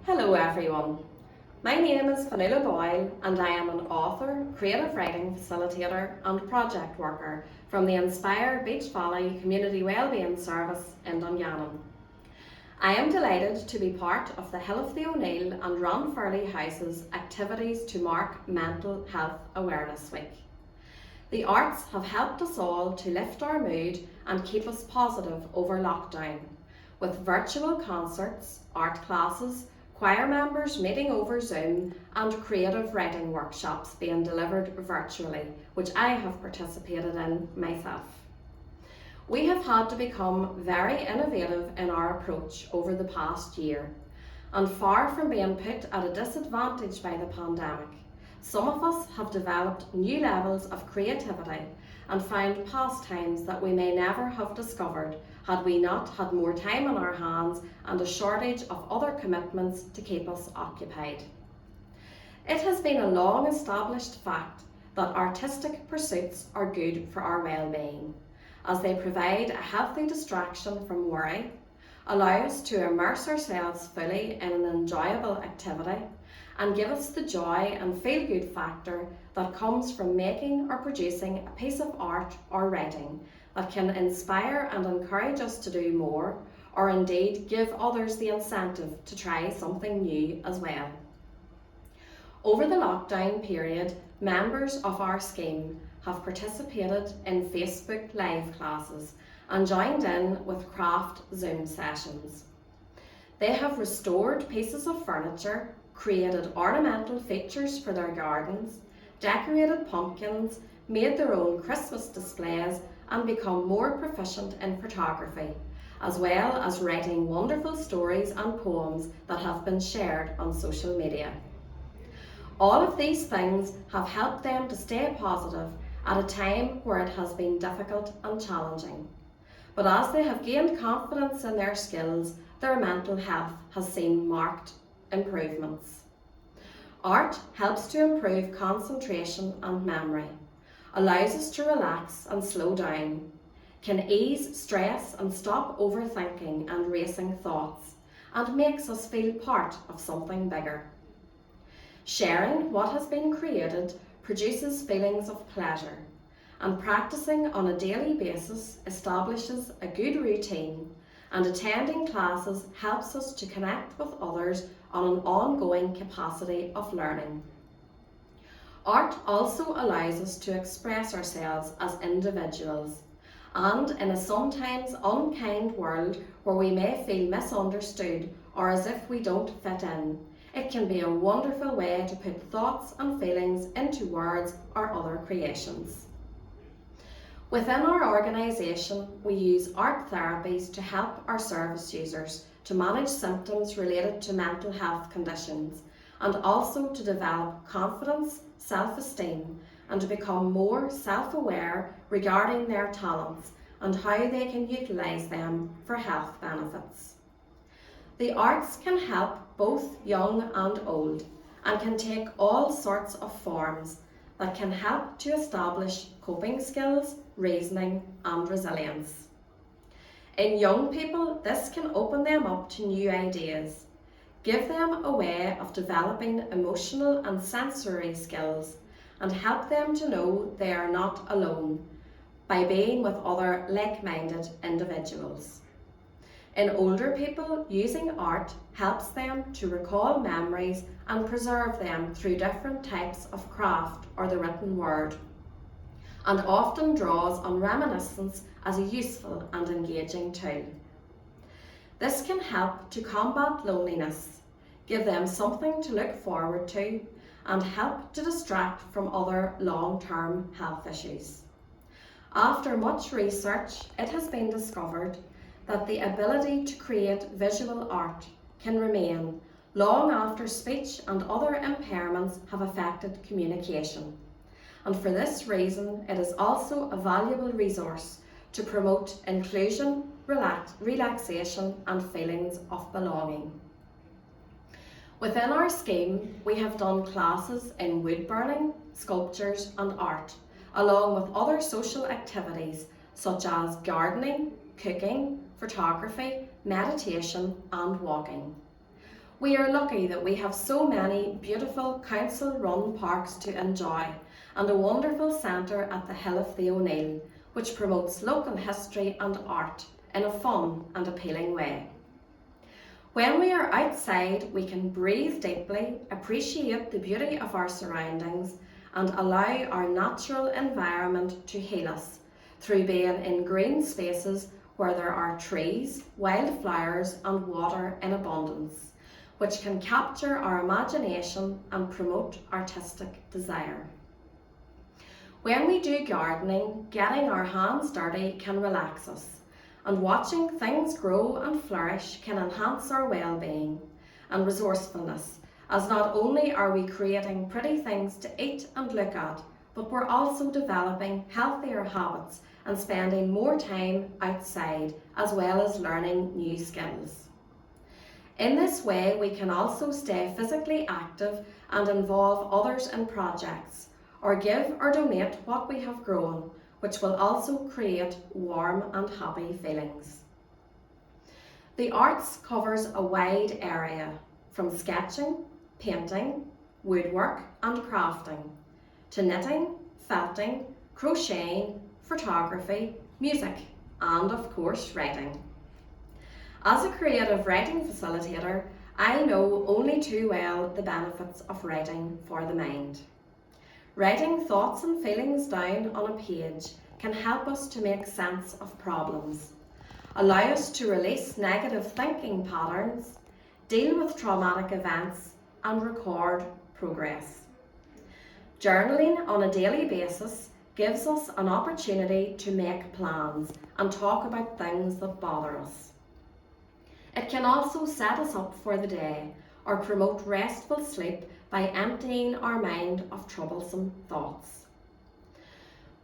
Hello everyone, my name is Fionnuala Boyle and I am an author, creative writing facilitator and project worker from the Inspire Beach Valley Community Wellbeing Service in Dungannon. I am delighted to be part of the Hill of the Neill and Ranfurly House's activities to mark Mental Health Awareness Week. The arts have helped us all to lift our mood and keep us positive over lockdown, with virtual concerts, art classes, choir members meeting over Zoom and creative writing workshops being delivered virtually, which I have participated in myself. We have had to become very innovative in our approach over the past year, and far from being put at a disadvantage by the pandemic, some of us have developed new levels of creativity and found pastimes that we may never have discovered had we not had more time on our hands and a shortage of other commitments to keep us occupied. It has been a long established fact that artistic pursuits are good for our well-being, as they provide a healthy distraction from worry, allow us to immerse ourselves fully in an enjoyable activity, and give us the joy and feel-good factor that comes from making or producing a piece of art or writing that can inspire and encourage us to do more, or indeed give others the incentive to try something new as well. Over the lockdown period, members of our scheme have participated in Facebook Live classes and joined in with craft Zoom sessions. They have restored pieces of furniture, created ornamental features for their gardens, decorated pumpkins, made their own Christmas displays and become more proficient in photography, as well as writing wonderful stories and poems that have been shared on social media. All of these things have helped them to stay positive at a time where it has been difficult and challenging. But as they have gained confidence in their skills, their mental health has seen marked improvements. Art helps to improve concentration and memory, allows us to relax and slow down, can ease stress and stop overthinking and racing thoughts, and makes us feel part of something bigger. Sharing what has been created produces feelings of pleasure, and practicing on a daily basis establishes a good routine, and attending classes helps us to connect with others on an ongoing capacity of learning. Art also allows us to express ourselves as individuals, and in a sometimes unkind world where we may feel misunderstood or as if we don't fit in, it can be a wonderful way to put thoughts and feelings into words or other creations. Within our organisation, we use art therapies to help our service users to manage symptoms related to mental health conditions, and also to develop confidence, self-esteem, and to become more self-aware regarding their talents and how they can utilise them for health benefits. The arts can help both young and old, and can take all sorts of forms that can help to establish coping skills, reasoning and resilience. In young people, this can open them up to new ideas, give them a way of developing emotional and sensory skills, and help them to know they are not alone by being with other like-minded individuals. In older people, using art helps them to recall memories and preserve them through different types of craft or the written word, and often draws on reminiscence as a useful and engaging tool. This can help to combat loneliness, give them something to look forward to, and help to distract from other long-term health issues. After much research, it has been discovered that the ability to create visual art can remain long after speech and other impairments have affected communication. And for this reason, it is also a valuable resource to promote inclusion, relaxation and feelings of belonging. Within our scheme, we have done classes in wood burning, sculptures and art, along with other social activities such as gardening, cooking, photography, meditation and walking. We are lucky that we have so many beautiful council-run parks to enjoy and a wonderful centre at the Hill of the Neill, which promotes local history and art in a fun and appealing way. When we are outside, we can breathe deeply, appreciate the beauty of our surroundings and allow our natural environment to heal us through being in green spaces where there are trees, wildflowers and water in abundance, which can capture our imagination and promote artistic desire. When we do gardening, getting our hands dirty can relax us, and watching things grow and flourish can enhance our well-being and resourcefulness, as not only are we creating pretty things to eat and look at, but we're also developing healthier habits and spending more time outside, as well as learning new skills. In this way, we can also stay physically active and involve others in projects, or give or donate what we have grown, which will also create warm and happy feelings. The arts covers a wide area, from sketching, painting, woodwork and crafting, to knitting, felting, crocheting, photography, music, and of course writing. As a creative writing facilitator, I know only too well the benefits of writing for the mind. Writing thoughts and feelings down on a page can help us to make sense of problems, allow us to release negative thinking patterns, deal with traumatic events, and record progress. Journaling on a daily basis gives us an opportunity to make plans and talk about things that bother us. It can also set us up for the day or promote restful sleep by emptying our mind of troublesome thoughts.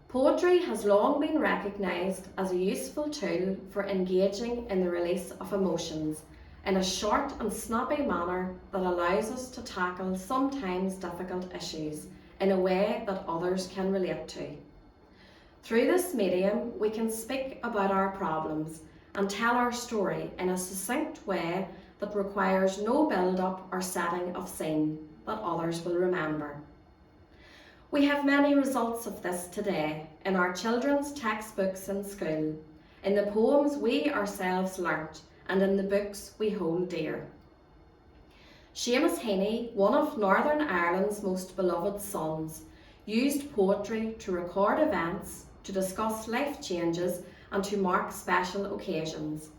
Poetry has long been recognised as a useful tool for engaging in the release of emotions in a short and snappy manner that allows us to tackle sometimes difficult issues in a way that others can relate to. Through this medium, we can speak about our problems and tell our story in a succinct way that requires no build-up or setting of scene that others will remember. We have many results of this today in our children's textbooks in school, in the poems we ourselves learnt, and in the books we hold dear. Seamus Heaney, one of Northern Ireland's most beloved sons, used poetry to record events, to discuss life changes and to mark special occasions,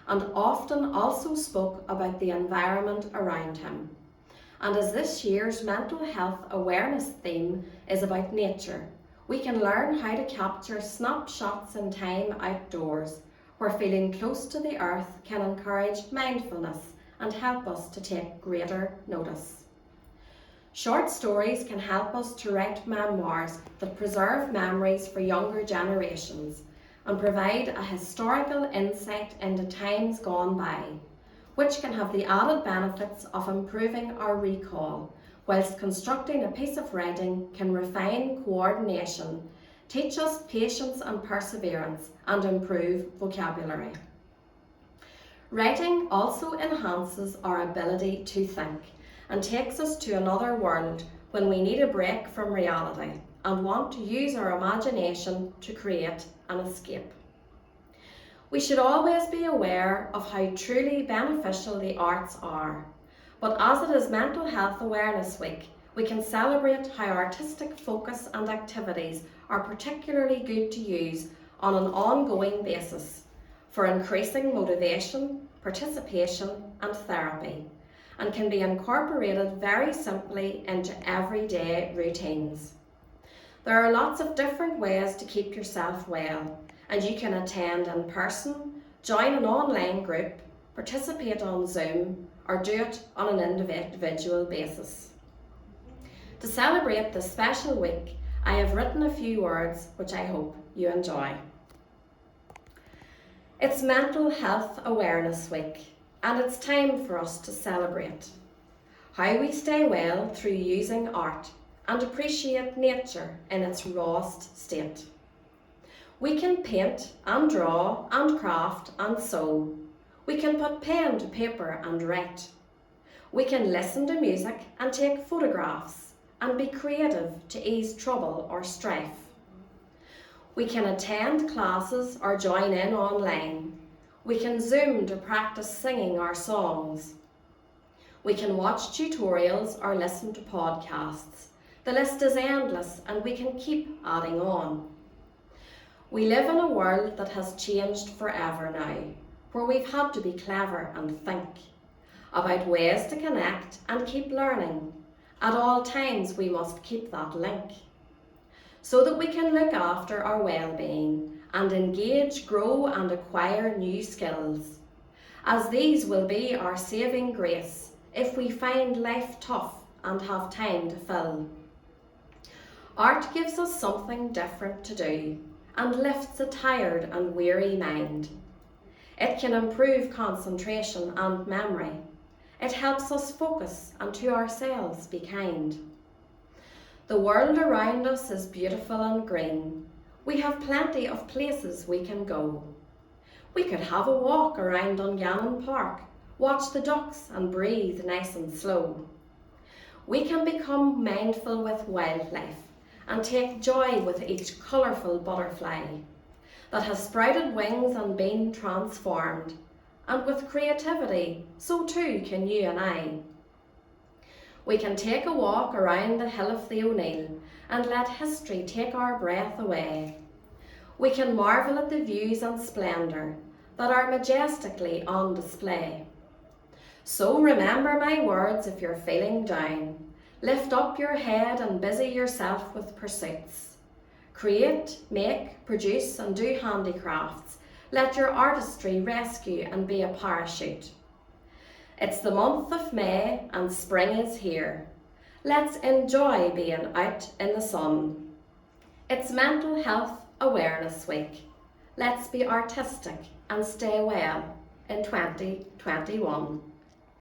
and often also spoke about the environment around him. And as this year's mental health awareness theme is about nature, we can learn how to capture snapshots in time outdoors, where feeling close to the earth can encourage mindfulness and help us to take greater notice. Short stories can help us to write memoirs that preserve memories for younger generations and provide a historical insight into times gone by, which can have the added benefits of improving our recall, whilst constructing a piece of writing can refine coordination, teach us patience and perseverance, and improve vocabulary. Writing also enhances our ability to think and takes us to another world when we need a break from reality and want to use our imagination to create an escape. We should always be aware of how truly beneficial the arts are, but as it is Mental Health Awareness Week, we can celebrate how artistic focus and activities are particularly good to use on an ongoing basis for increasing motivation, participation and therapy, and can be incorporated very simply into everyday routines. There are lots of different ways to keep yourself well, and you can attend in person, join an online group, participate on Zoom, or do it on an individual basis. To celebrate this special week, I have written a few words which I hope you enjoy. It's Mental Health Awareness Week, and it's time for us to celebrate how we stay well through using art and appreciate nature in its rawest state. We can paint and draw and craft and sew. We can put pen to paper and write. We can listen to music and take photographs and be creative to ease trouble or strife. We can attend classes or join in online. We can Zoom to practice singing our songs. We can watch tutorials or listen to podcasts. The list is endless and we can keep adding on. We live in a world that has changed forever now, where we've had to be clever and think about ways to connect and keep learning. At all times we must keep that link, so that we can look after our well-being and engage, grow and acquire new skills, as these will be our saving grace if we find life tough and have time to fill. Art gives us something different to do and lifts a tired and weary mind. It can improve concentration and memory. It helps us focus and to ourselves be kind. The world around us is beautiful and green. We have plenty of places we can go. We could have a walk around Dungannon Park, watch the ducks and breathe nice and slow. We can become mindful with wildlife and take joy with each colourful butterfly that has sprouted wings and been transformed. And with creativity, so too can you and I. We can take a walk around the hill of the Neill and let history take our breath away. We can marvel at the views and splendour that are majestically on display. So remember my words if you're feeling down. Lift up your head and busy yourself with pursuits. Create, make, produce and do handicrafts. Let your artistry rescue and be a parachute. It's the month of May and spring is here. Let's enjoy being out in the sun. It's Mental Health Awareness Week. Let's be artistic and stay well in 2021.